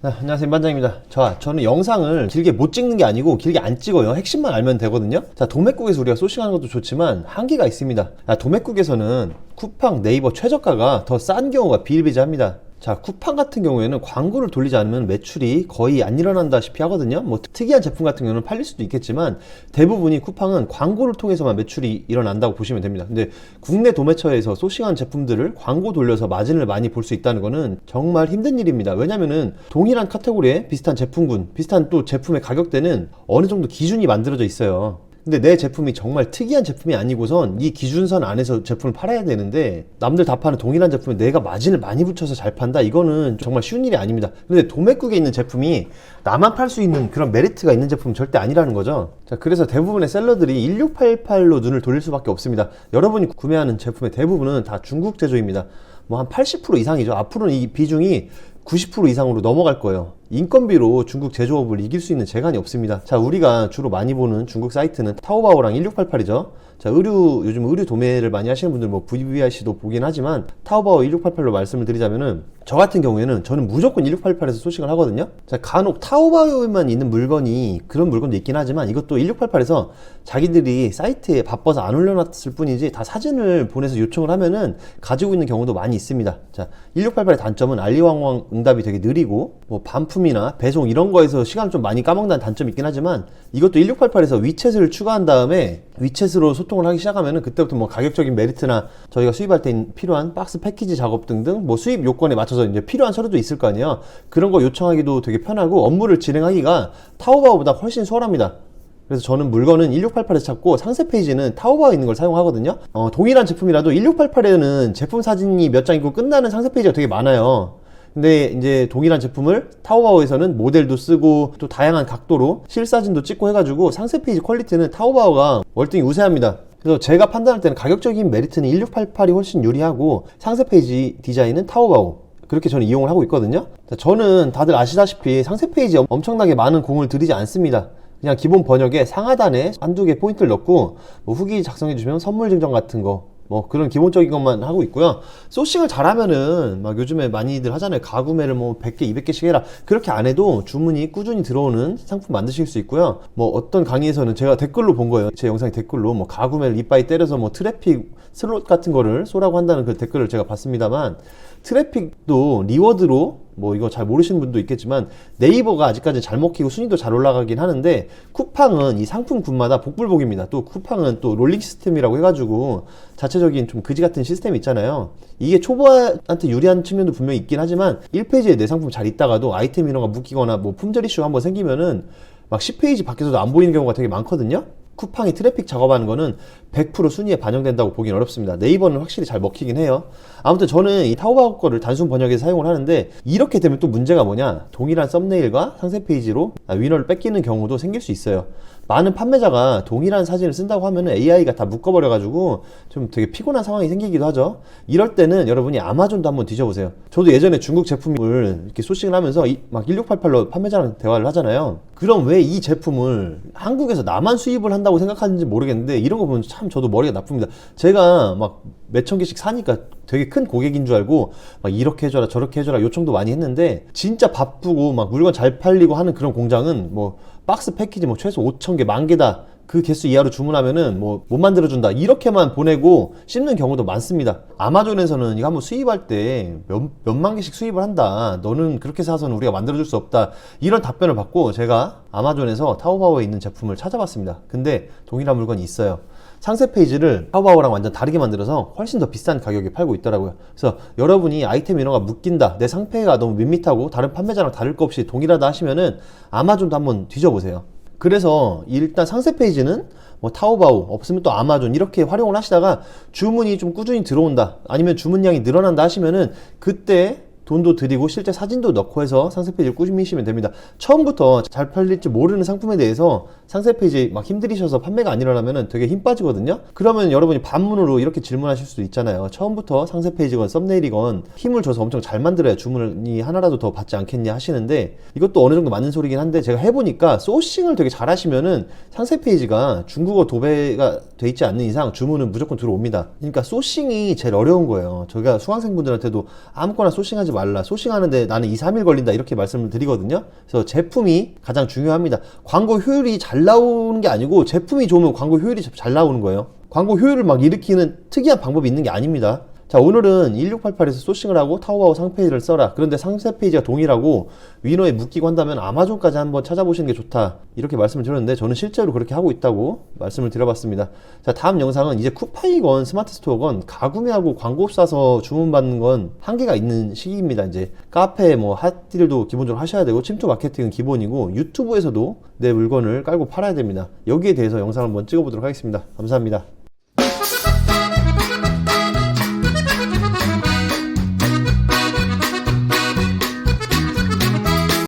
안녕하세요, 반장입니다. 저는 영상을 길게 못 찍는 게 아니고 길게 안 찍어요. 핵심만 알면 되거든요. 도매국에서 우리가 소싱하는 것도 좋지만 한계가 있습니다. 도매국에서는 쿠팡, 네이버 최저가가 더 싼 경우가 비일비재합니다. 쿠팡 같은 경우에는 광고를 돌리지 않으면 매출이 거의 안 일어난다시피 하거든요. 뭐 특이한 제품 같은 경우는 팔릴 수도 있겠지만 대부분이 쿠팡은 광고를 통해서만 매출이 일어난다고 보시면 됩니다. 근데 국내 도매처에서 소싱한 제품들을 광고 돌려서 마진을 많이 볼 수 있다는 거는 정말 힘든 일입니다. 왜냐면은 동일한 카테고리에 비슷한 제품군, 비슷한 또 제품의 가격대는 어느 정도 기준이 만들어져 있어요. 근데 내 제품이 정말 특이한 제품이 아니고선 이 기준선 안에서 제품을 팔아야 되는데 남들 다 파는 동일한 제품에 내가 마진을 많이 붙여서 잘 판다? 이거는 정말 쉬운 일이 아닙니다. 근데 도매국에 있는 제품이 나만 팔 수 있는 그런 메리트가 있는 제품은 절대 아니라는 거죠. 그래서 대부분의 셀러들이 1688로 눈을 돌릴 수밖에 없습니다. 여러분이 구매하는 제품의 대부분은 다 중국 제조입니다. 뭐 한 80% 이상이죠. 앞으로는 이 비중이 90% 이상으로 넘어갈 거예요. 인건비로 중국 제조업을 이길 수 있는 재간이 없습니다. 우리가 주로 많이 보는 중국 사이트는 타오바오랑 1688이죠. 요즘 의류 도매를 많이 하시는 분들 뭐 VVIC도 보긴 하지만 타오바오 1688로 말씀을 드리자면은 저 같은 경우에는 저는 무조건 1688에서 소싱을 하거든요. 간혹 타오바오에만 있는 물건이 그런 물건도 있긴 하지만 이것도 1688에서 자기들이 사이트에 바빠서 안 올려놨을 뿐이지 다 사진을 보내서 요청을 하면은 가지고 있는 경우도 많이 있습니다. 1688의 단점은 알리왕왕 응답이 되게 느리고 뭐 반품이나 배송 이런 거에서 시간 좀 많이 까먹는다는 단점이 있긴 하지만 이것도 1688에서 위챗을 추가한 다음에 위챗으로 소통을 하기 시작하면은 그때부터 뭐 가격적인 메리트나 저희가 수입할 때 필요한 박스 패키지 작업 등등 뭐 수입 요건에 맞춰서 이제 필요한 서류도 있을 거 아니에요. 그런 거 요청하기도 되게 편하고 업무를 진행하기가 타오바오보다 훨씬 수월합니다. 그래서 저는 물건은 1688에서 찾고 상세 페이지는 타오바오에 있는 걸 사용하거든요. 동일한 제품이라도 1688에는 제품 사진이 몇 장 있고 끝나는 상세 페이지가 되게 많아요. 근데 이제 동일한 제품을 타오바오에서는 모델도 쓰고 또 다양한 각도로 실사진도 찍고 해가지고 상세 페이지 퀄리티는 타오바오가 월등히 우세합니다. 그래서 제가 판단할 때는 가격적인 메리트는 1688이 훨씬 유리하고 상세 페이지 디자인은 타오바오, 그렇게 저는 이용을 하고 있거든요. 저는 다들 아시다시피 상세 페이지에 엄청나게 많은 공을 들이지 않습니다. 그냥 기본 번역에 상하단에 한두 개 포인트를 넣고 뭐 후기 작성해 주시면 선물 증정 같은 거 뭐 그런 기본적인 것만 하고 있고요. 소싱을 잘하면은 막 요즘에 많이들 하잖아요. 가구매를 뭐 100개, 200개씩 해라. 그렇게 안 해도 주문이 꾸준히 들어오는 상품 만드실 수 있고요. 뭐 어떤 강의에서는 제가 댓글로 본 거예요. 제 영상에 댓글로 뭐 가구매를 이빠이 때려서 뭐 트래픽 슬롯 같은 거를 쏘라고 한다는 그 댓글을 제가 봤습니다만, 트래픽도 리워드로 뭐 이거 잘 모르시는 분도 있겠지만 네이버가 아직까지 잘 먹히고 순위도 잘 올라가긴 하는데 쿠팡은 이 상품군마다 복불복입니다. 또 쿠팡은 또 롤링 시스템이라고 해가지고 자체적인 좀 그지 같은 시스템이 있잖아요. 이게 초보한테 유리한 측면도 분명히 있긴 하지만 1페이지에 내 상품 잘 있다가도 아이템 이런 거 묶이거나 뭐 품절 이슈가 한번 생기면은 막 10페이지 밖에서도 안 보이는 경우가 되게 많거든요. 쿠팡이 트래픽 작업하는 거는 100% 순위에 반영된다고 보긴 어렵습니다. 네이버는 확실히 잘 먹히긴 해요. 아무튼 저는 이 타오바오 거를 단순 번역해서 사용을 하는데, 이렇게 되면 또 문제가 뭐냐, 동일한 썸네일과 상세 페이지로 위너를 뺏기는 경우도 생길 수 있어요. 많은 판매자가 동일한 사진을 쓴다고 하면은 AI가 다 묶어버려가지고 좀 되게 피곤한 상황이 생기기도 하죠. 이럴 때는 여러분이 아마존도 한번 뒤져보세요. 저도 예전에 중국 제품을 이렇게 소싱을 하면서 막 1688로 판매자랑 대화를 하잖아요. 그럼 왜 이 제품을 한국에서 나만 수입을 한다고 생각하는지 모르겠는데, 이런 거 보면 참 저도 머리가 나쁩니다. 제가 막 몇천 개씩 사니까 되게 큰 고객인 줄 알고 막 이렇게 해줘라 저렇게 해줘라 요청도 많이 했는데, 진짜 바쁘고 막 물건 잘 팔리고 하는 그런 공장은 뭐 박스 패키지 뭐 최소 5,000개, 10,000개다, 그 개수 이하로 주문하면은 뭐 못 만들어준다, 이렇게만 보내고 씹는 경우도 많습니다. 아마존에서는 이거 한번 수입할 때 몇만 개씩 수입을 한다, 너는 그렇게 사서는 우리가 만들어줄 수 없다, 이런 답변을 받고 제가 아마존에서 타오바오에 있는 제품을 찾아봤습니다. 근데 동일한 물건이 있어요. 상세 페이지를 타오바오랑 완전 다르게 만들어서 훨씬 더 비싼 가격에 팔고 있더라고요. 그래서 여러분이 아이템 인허가 묶인다, 내 상패가 너무 밋밋하고 다른 판매자랑 다를 거 없이 동일하다 하시면은 아마존도 한번 뒤져보세요. 그래서 일단 상세 페이지는 뭐 타오바오, 없으면 또 아마존, 이렇게 활용을 하시다가 주문이 좀 꾸준히 들어온다, 아니면 주문량이 늘어난다 하시면은 그때 돈도 드리고 실제 사진도 넣고 해서 상세 페이지를 꾸미시면 됩니다. 처음부터 잘 팔릴지 모르는 상품에 대해서 상세 페이지 막 힘들이셔서 판매가 안 일어나면 되게 힘 빠지거든요. 그러면 여러분이 반문으로 이렇게 질문하실 수도 있잖아요. 처음부터 상세 페이지건 썸네일이건 힘을 줘서 엄청 잘 만들어야 주문이 하나라도 더 받지 않겠냐 하시는데, 이것도 어느 정도 맞는 소리긴 한데, 제가 해보니까 소싱을 되게 잘 하시면은 상세 페이지가 중국어 도배가 돼 있지 않는 이상 주문은 무조건 들어옵니다. 그러니까 소싱이 제일 어려운 거예요. 저희가 수강생분들한테도 아무거나 소싱하지 말라. 소싱하는데 나는 2, 3일 걸린다. 이렇게 말씀을 드리거든요. 그래서 제품이 가장 중요합니다. 광고 효율이 잘 나오는 게 아니고 제품이 좋으면 광고 효율이 잘 나오는 거예요. 광고 효율을 막 일으키는 특이한 방법이 있는 게 아닙니다. 자, 오늘은 1688에서 소싱을 하고 타오바오 상페이지를 써라. 그런데 상세 페이지가 동일하고 위너에 묶이고 한다면 아마존까지 한번 찾아보시는 게 좋다. 이렇게 말씀을 드렸는데 저는 실제로 그렇게 하고 있다고 말씀을 드려봤습니다. 자, 다음 영상은 이제 쿠팡이건 스마트 스토어건 가구매하고 광고 싸서 주문받는 건 한계가 있는 시기입니다. 이제 카페 뭐 핫딜도 기본적으로 하셔야 되고 침투 마케팅은 기본이고 유튜브에서도 내 물건을 깔고 팔아야 됩니다. 여기에 대해서 영상을 한번 찍어보도록 하겠습니다. 감사합니다.